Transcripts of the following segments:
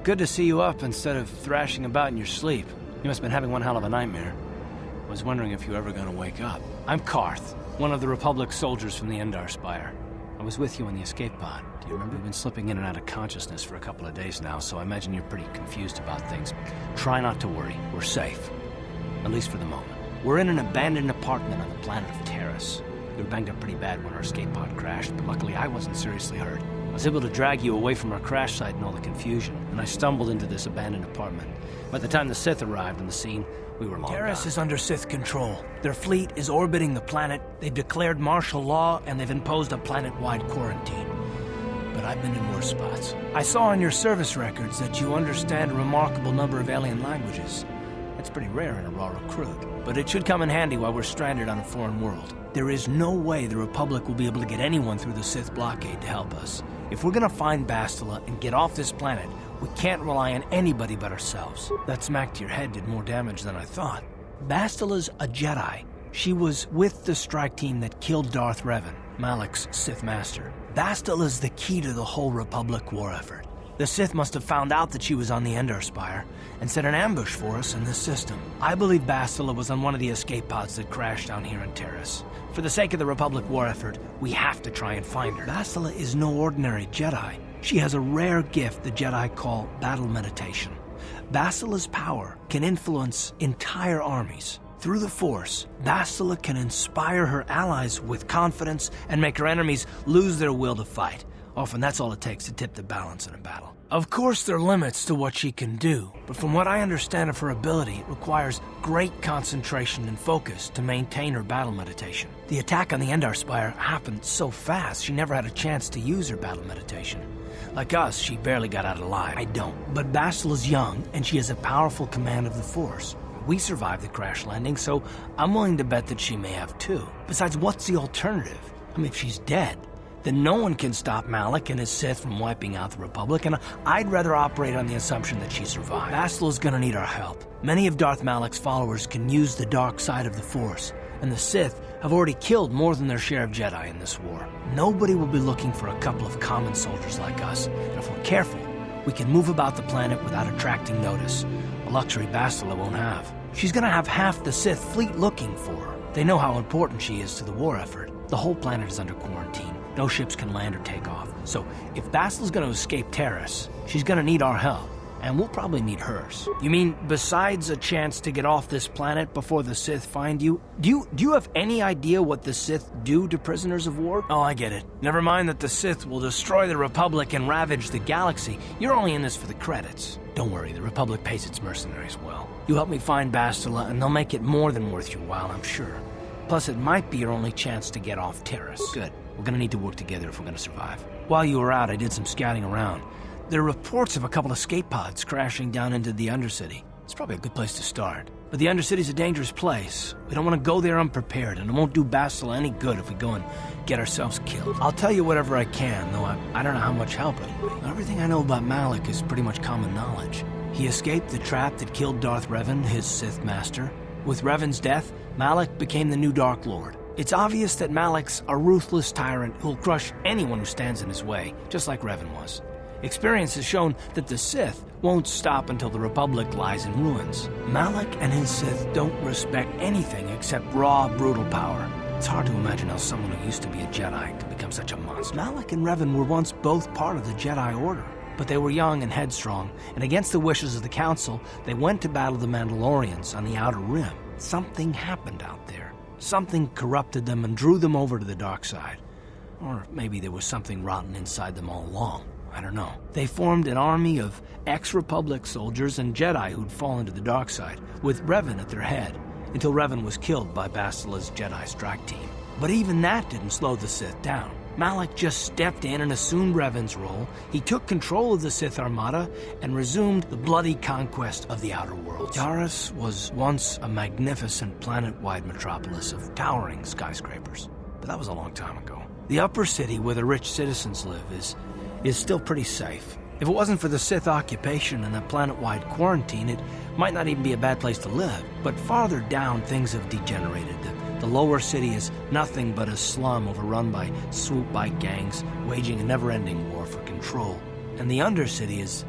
Good to see you up instead of thrashing about in your sleep. You must have been having one hell of a nightmare. I was wondering if you were ever going to wake up. I'm Carth, one of the Republic soldiers from the Endar Spire. I was with you in the escape pod. Do you remember? We've been slipping in and out of consciousness for a couple of days now, so I imagine you're pretty confused about things. Try not to worry. We're safe. At least for the moment. We're in an abandoned apartment on the planet of Terrace. We were banged up pretty bad when our escape pod crashed, but luckily I wasn't seriously hurt. I was able to drag you away from our crash site and all the confusion, and I stumbled into this abandoned apartment. By the time the Sith arrived on the scene, we were long Terrace gone. Is under Sith control. Their fleet is orbiting the planet, they've declared martial law, and they've imposed a planet-wide quarantine. But I've been in worse spots. I saw on your service records that you understand a remarkable number of alien languages. That's pretty rare in a raw recruit, but it should come in handy while we're stranded on a foreign world. There is no way the Republic will be able to get anyone through the Sith blockade to help us. If we're gonna find Bastila and get off this planet, we can't rely on anybody but ourselves. That smack to your head did more damage than I thought. Bastila's a Jedi. She was with the strike team that killed Darth Revan, Malak's Sith master. Bastila's the key to the whole Republic war effort. The Sith must have found out that she was on the Endar Spire and set an ambush for us in this system. I believe Bastila was on one of the escape pods that crashed down here in Terrace. For the sake of the Republic war effort, we have to try and find her. Bastila is no ordinary Jedi. She has a rare gift the Jedi call battle meditation. Bastila's power can influence entire armies. Through the Force, Bastila can inspire her allies with confidence and make her enemies lose their will to fight. Often that's all it takes to tip the balance in a battle. Of course there are limits to what she can do, but from what I understand of her ability, it requires great concentration and focus to maintain her battle meditation. The attack on the Endar Spire happened so fast, she never had a chance to use her battle meditation. Like us, she barely got out alive. I don't. But Bastila's young, and she has a powerful command of the Force. We survived the crash landing, so I'm willing to bet that she may have too. Besides, what's the alternative? I mean, if she's dead, then no one can stop Malak and his Sith from wiping out the Republic, and I'd rather operate on the assumption that she survived. Bastila's gonna need our help. Many of Darth Malak's followers can use the dark side of the Force, and the Sith have already killed more than their share of Jedi in this war. Nobody will be looking for a couple of common soldiers like us, and if we're careful, we can move about the planet without attracting notice, a luxury Bastila won't have. She's gonna have half the Sith fleet looking for her. They know how important she is to the war effort. The whole planet is under quarantine. No ships can land or take off. So if Bastila's gonna escape Terrace, she's gonna need our help. And we'll probably need hers. You mean besides a chance to get off this planet before the Sith find you? Do you have any idea what the Sith do to prisoners of war? Oh, I get it. Never mind that the Sith will destroy the Republic and ravage the galaxy. You're only in this for the credits. Don't worry, the Republic pays its mercenaries well. You help me find Bastila and they'll make it more than worth your while, I'm sure. Plus, it might be your only chance to get off Terrace. Good. We're gonna need to work together if we're gonna survive. While you were out, I did some scouting around. There are reports of a couple of escape pods crashing down into the Undercity. It's probably a good place to start. But the Undercity's a dangerous place. We don't want to go there unprepared, and it won't do Bastila any good if we go and get ourselves killed. I'll tell you whatever I can, though I don't know how much help it'll be. Everything I know about Malak is pretty much common knowledge. He escaped the trap that killed Darth Revan, his Sith master. With Revan's death, Malak became the new Dark Lord. It's obvious that Malak's a ruthless tyrant who'll crush anyone who stands in his way, just like Revan was. Experience has shown that the Sith won't stop until the Republic lies in ruins. Malak and his Sith don't respect anything except raw, brutal power. It's hard to imagine how someone who used to be a Jedi could become such a monster. Malak and Revan were once both part of the Jedi Order, but they were young and headstrong, and against the wishes of the Council, they went to battle the Mandalorians on the Outer Rim. Something happened out there. Something corrupted them and drew them over to the dark side. Or maybe there was something rotten inside them all along. I don't know. They formed an army of ex-Republic soldiers and Jedi who'd fallen to the dark side, with Revan at their head, until Revan was killed by Bastila's Jedi strike team. But even that didn't slow the Sith down. Malak just stepped in and assumed Revan's role. He took control of the Sith Armada and resumed the bloody conquest of the Outer Worlds. Taris was once a magnificent planet-wide metropolis of towering skyscrapers, but that was a long time ago. The upper city where the rich citizens live is still pretty safe. If it wasn't for the Sith occupation and the planet-wide quarantine, it might not even be a bad place to live. But farther down, things have degenerated. The lower city is nothing but a slum overrun by swoop bike gangs, waging a never-ending war for control. And the undercity is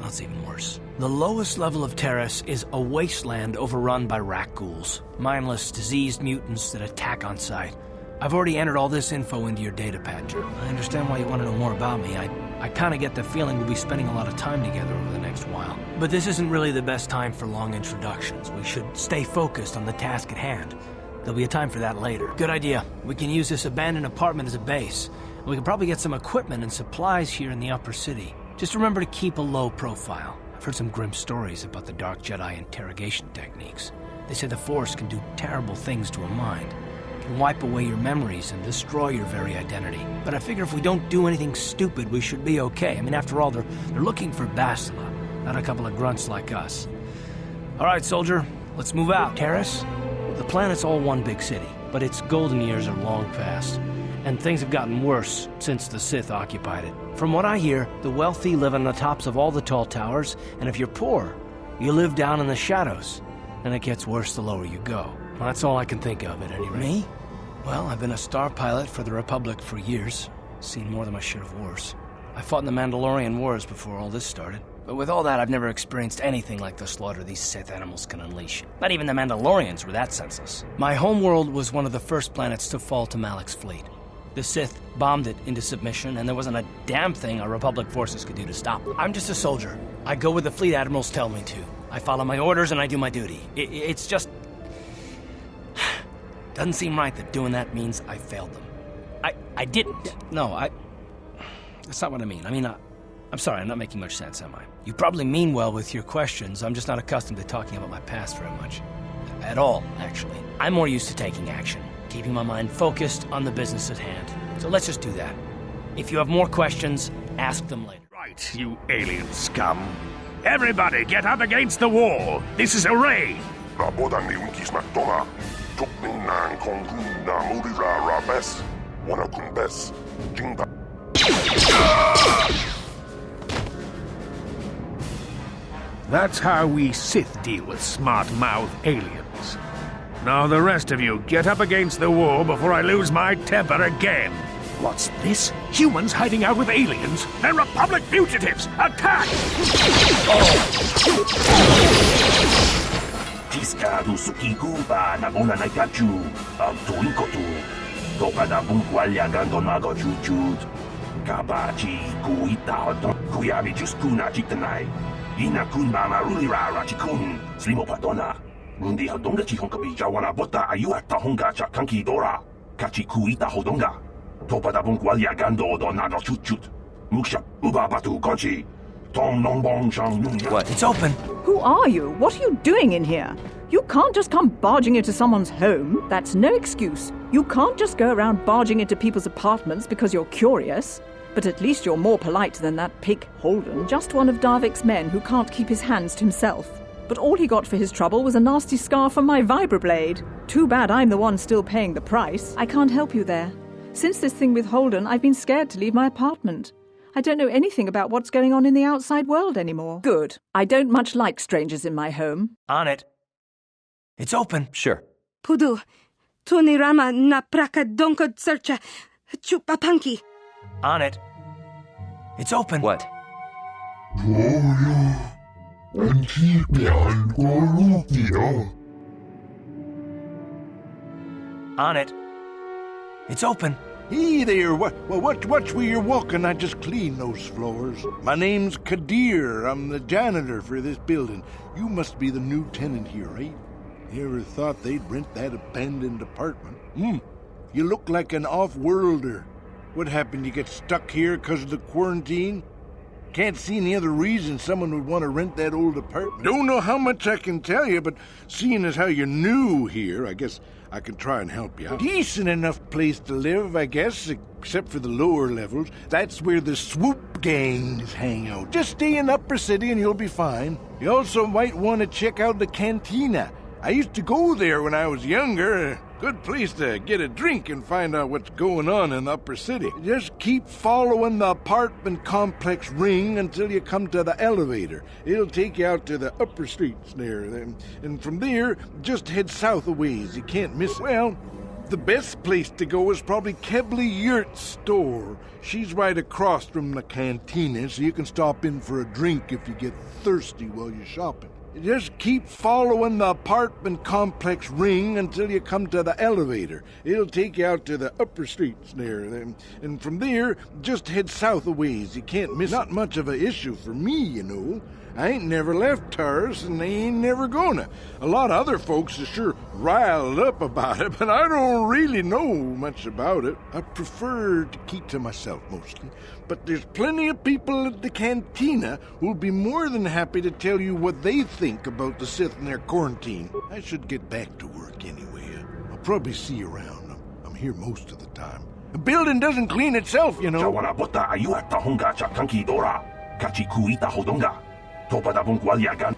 That's even worse. The lowest level of terrace is a wasteland overrun by rat ghouls. Mindless, diseased mutants that attack on sight. I've already entered all this info into your data pad. I understand why you want to know more about me. I kind of get the feeling we'll be spending a lot of time together over the next while. But this isn't really the best time for long introductions. We should stay focused on the task at hand. There'll be a time for that later. Good idea. We can use this abandoned apartment as a base. We can probably get some equipment and supplies here in the upper city. Just remember to keep a low profile. I've heard some grim stories about the Dark Jedi interrogation techniques. They say the Force can do terrible things to a mind. It can wipe away your memories and destroy your very identity. But I figure if we don't do anything stupid, we should be okay. I mean, after all, they're looking for Bastila, not a couple of grunts like us. All right, soldier, let's move out. Terrace? The planet's all one big city, but its golden years are long past. And things have gotten worse since the Sith occupied it. From what I hear, the wealthy live on the tops of all the tall towers, and if you're poor, you live down in the shadows. And it gets worse the lower you go. Well, that's all I can think of at any rate. Me? Well, I've been a star pilot for the Republic for years. Seen more than my share of wars. I fought in the Mandalorian Wars before all this started. But with all that, I've never experienced anything like the slaughter these Sith animals can unleash. Not even the Mandalorians were that senseless. My homeworld was one of the first planets to fall to Malak's fleet. The Sith bombed it into submission, and there wasn't a damn thing our Republic forces could do to stop them. I'm just a soldier. I go where the fleet admirals tell me to. I follow my orders and I do my duty. It's just... doesn't seem right that doing that means I failed them. I didn't. No, that's not what I mean. I mean, I'm sorry, I'm not making much sense, am I? You probably mean well with your questions. I'm just not accustomed to talking about my past very much. At all, actually. I'm more used to taking action, keeping my mind focused on the business at hand. So let's just do that. If you have more questions, ask them later. Right, you alien scum. Everybody get up against the wall. This is a raid. That's how we Sith deal with smart-mouth aliens. Now the rest of you get up against the wall before I lose my temper again. What's this? Humans hiding out with aliens? They're Republic fugitives! Attack! Tiscado sukikumba na bona na kachu, tuikotu. Toka da bunkwalya gando nago chuchut. Kabachi kuita hodon kuyabi juskuna chitanai. Ina kunba marulira rachikun, slimo patona. Mundi hodonga chihonkabi jawana bota ayuata honga chakanki dora. Kachi kuita hodonga. Topa da bunkwalya gando do nago chuchut. Muksha uba batu konchi. What? It's open. Who are you? What are you doing in here? You can't just come barging into someone's home. That's no excuse. You can't just go around barging into people's apartments because you're curious. But at least you're more polite than that pig Holden, just one of Darvik's men who can't keep his hands to himself. But all he got for his trouble was a nasty scar from my vibroblade. Too bad I'm the one still paying the price. I can't help you there. Since this thing with Holden, I've been scared to leave my apartment. I don't know anything about what's going on in the outside world anymore. Good. I don't much like strangers in my home. On it. It's open. Sure. Pudu, tunirama na praka donko searcha chupapanki. On it. It's open. What? On it. It's open. Hey there, watch where you're walking. I just cleaned those floors. My name's KoToR. I'm the janitor for this building. You must be the new tenant here, right? You ever thought they'd rent that abandoned apartment? You look like an off-worlder. What happened, you get stuck here because of the quarantine? Can't see any other reason someone would want to rent that old apartment. Don't know how much I can tell you, but seeing as how you're new here, I guess I can try and help you out. Decent enough place to live, I guess, except for the lower levels. That's where the swoop gangs hang out. Just stay in Upper City and you'll be fine. You also might want to check out the cantina. I used to go there when I was younger. Good place to get a drink and find out what's going on in the Upper City. Just keep following the apartment complex ring until you come to the elevator. It'll take you out to the upper streets there. And from there, just head south a ways. You can't miss it. Well, The best place to go is probably Kebley Yurt's store. She's right across from the cantina, so you can stop in for a drink if you get thirsty while you're shopping. Just keep following the apartment complex ring until you come to the elevator. It'll take you out to the upper streets there. And from there, just head south a ways. You can't miss. Not much of an issue for me, you know. I ain't never left Taurus, and they ain't never gonna. A lot of other folks are sure riled up about it, but I don't really know much about it. I prefer to keep to myself mostly. But there's plenty of people at the cantina who'll be more than happy to tell you what they think about the Sith and their quarantine. I should get back to work anyway. I'll probably see you around. I'm here most of the time. The building doesn't clean itself, you know. Jawana bota ayu at tahonga cha kanki dora. Kachi kuita hodonga. Topa da bungwalyagan.